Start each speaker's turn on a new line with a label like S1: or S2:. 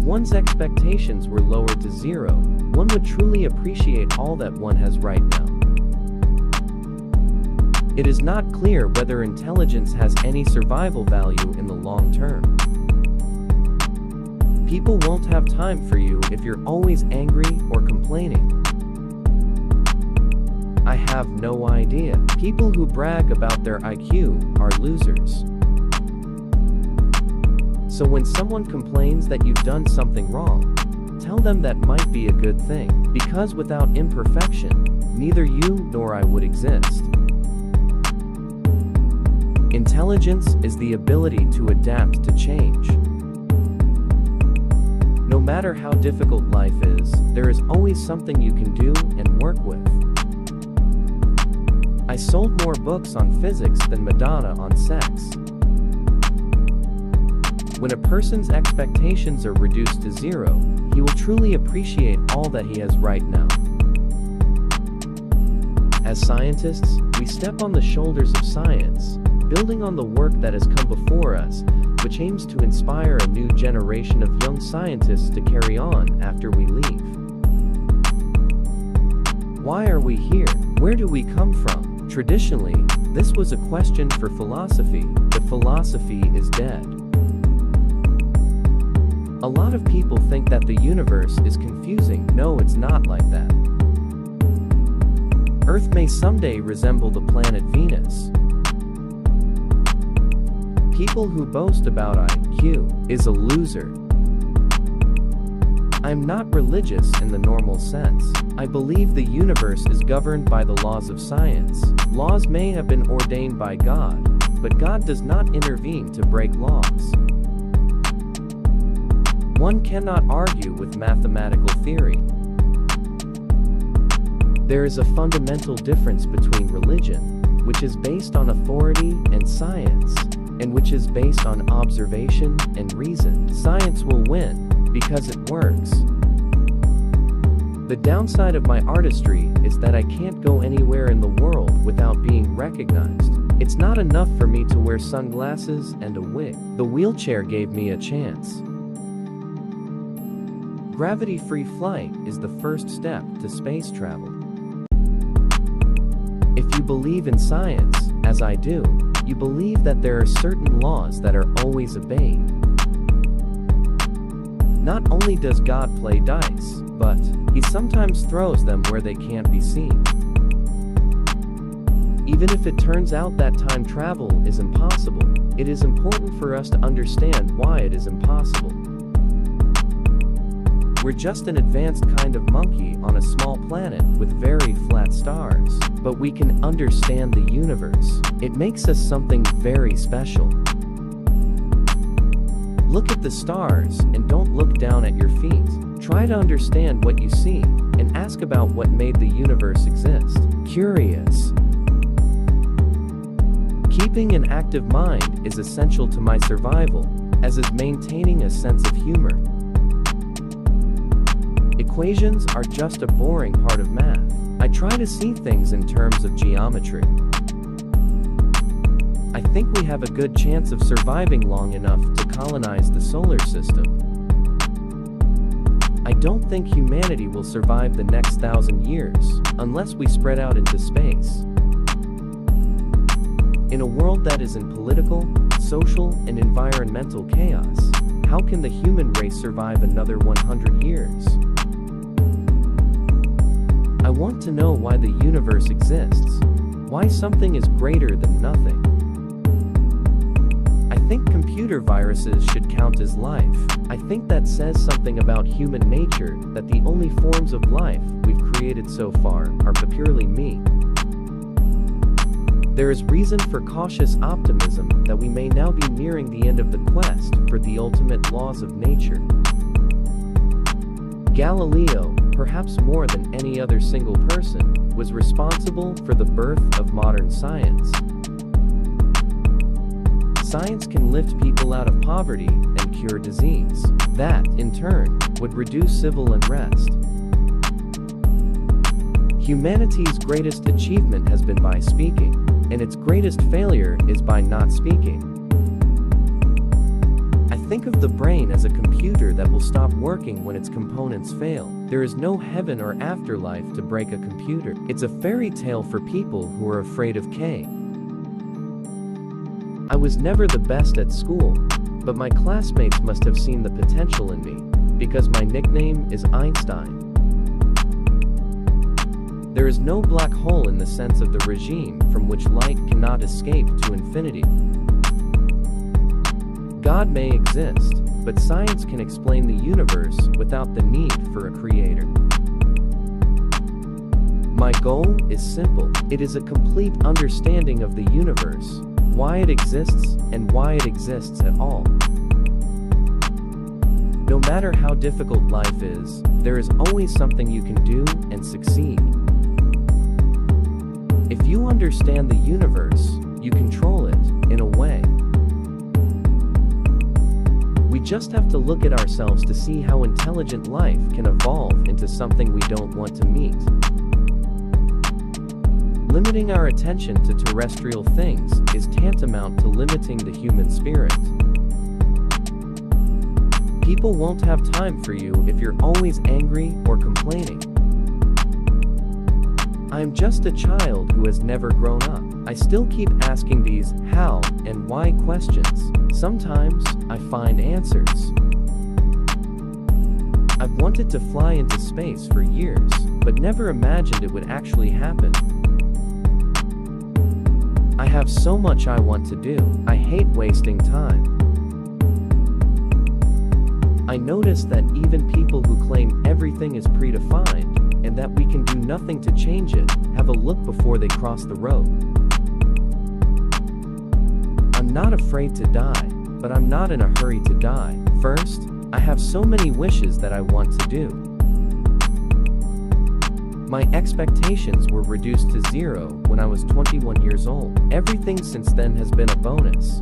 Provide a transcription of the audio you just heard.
S1: one's expectations were lowered to zero, one would truly appreciate all that one has right now. It is not clear whether intelligence has any survival value in the long term. People won't have time for you if you're always angry or complaining. I have no idea. People who brag about their IQ are losers. So when someone complains that you've done something wrong, tell them that might be a good thing, because without imperfection, neither you nor I would exist. Intelligence is the ability to adapt to change. No matter how difficult life is, there is always something you can do and work with. I sold more books on physics than Madonna on sex. When a person's expectations are reduced to zero, he will truly appreciate all that he has right now. As scientists, we step on the shoulders of science, building on the work that has come before us, which aims to inspire a new generation of young scientists to carry on after we leave. Why are we here? Where do we come from? Traditionally, this was a question for philosophy, but philosophy is dead. A lot of people think that the universe is confusing. No, it's not like that. Earth may someday resemble the planet Venus. People who boast about IQ is a loser. I'm not religious in the normal sense. I believe the universe is governed by the laws of science. Laws may have been ordained by God, but God does not intervene to break laws. One cannot argue with mathematical theory. There is a fundamental difference between religion, which is based on authority, and science, and which is based on observation and reason. Science will win, because it works. The downside of my artistry is that I can't go anywhere in the world without being recognized. It's not enough for me to wear sunglasses and a wig. The wheelchair gave me a chance. Gravity-free flight is the first step to space travel. If you believe in science, as I do, you believe that there are certain laws that are always obeyed. Not only does God play dice, but he sometimes throws them where they can't be seen. Even if it turns out that time travel is impossible, it is important for us to understand why it is impossible. We're just an advanced kind of monkey on a small planet with very flat stars, but we can understand the universe. It makes us something very special. Look at the stars and don't look down at your feet. Try to understand what you see and ask about what made the universe exist. Curious. Keeping an active mind is essential to my survival, as is maintaining a sense of humor. Equations are just a boring part of math. I try to see things in terms of geometry. I think we have a good chance of surviving long enough to colonize the solar system. I don't think humanity will survive the next 1,000 years, unless we spread out into space. In a world that is in political, social, and environmental chaos, how can the human race survive another 100 years? I want to know why the universe exists, why something is greater than nothing. I think computer viruses should count as life. I think that says something about human nature, that the only forms of life we've created so far are purely me. There is reason for cautious optimism that we may now be nearing the end of the quest for the ultimate laws of nature. Galileo, perhaps more than any other single person, was responsible for the birth of modern science. Science can lift people out of poverty and cure disease. That, in turn, would reduce civil unrest. Humanity's greatest achievement has been by speaking, and its greatest failure is by not speaking. I Think of the brain as a computer that will stop working when its components fail. There is no heaven or afterlife to break a computer. It's a fairy tale for people who are afraid of K. I was never the best at school, but my classmates must have seen the potential in me, because my nickname is Einstein. There is no black hole in the sense of the regime from which light cannot escape to infinity. God may exist, but science can explain the universe without the need for a creator. My goal is simple. It is a complete understanding of the universe, why it exists, and why it exists at all. No matter how difficult life is, there is always something you can do and succeed. If you understand the universe, you control it, in a way. We just have to look at ourselves to see how intelligent life can evolve into something we don't want to meet. Limiting our attention to terrestrial things is tantamount to limiting the human spirit. People won't have time for you if you're always angry or complaining. I am just a child who has never grown up. I still keep asking these how and why questions. Sometimes, I find answers. I've wanted to fly into space for years, but never imagined it would actually happen. I have so much I want to do. I hate wasting time. I notice that even people who claim everything is predefined, and that we can do nothing to change it, have a look before they cross the road. I'm not afraid to die, but I'm not in a hurry to die. First, I have so many wishes that I want to do. My expectations were reduced to 0 when I was 21 years old. Everything since then has been a bonus.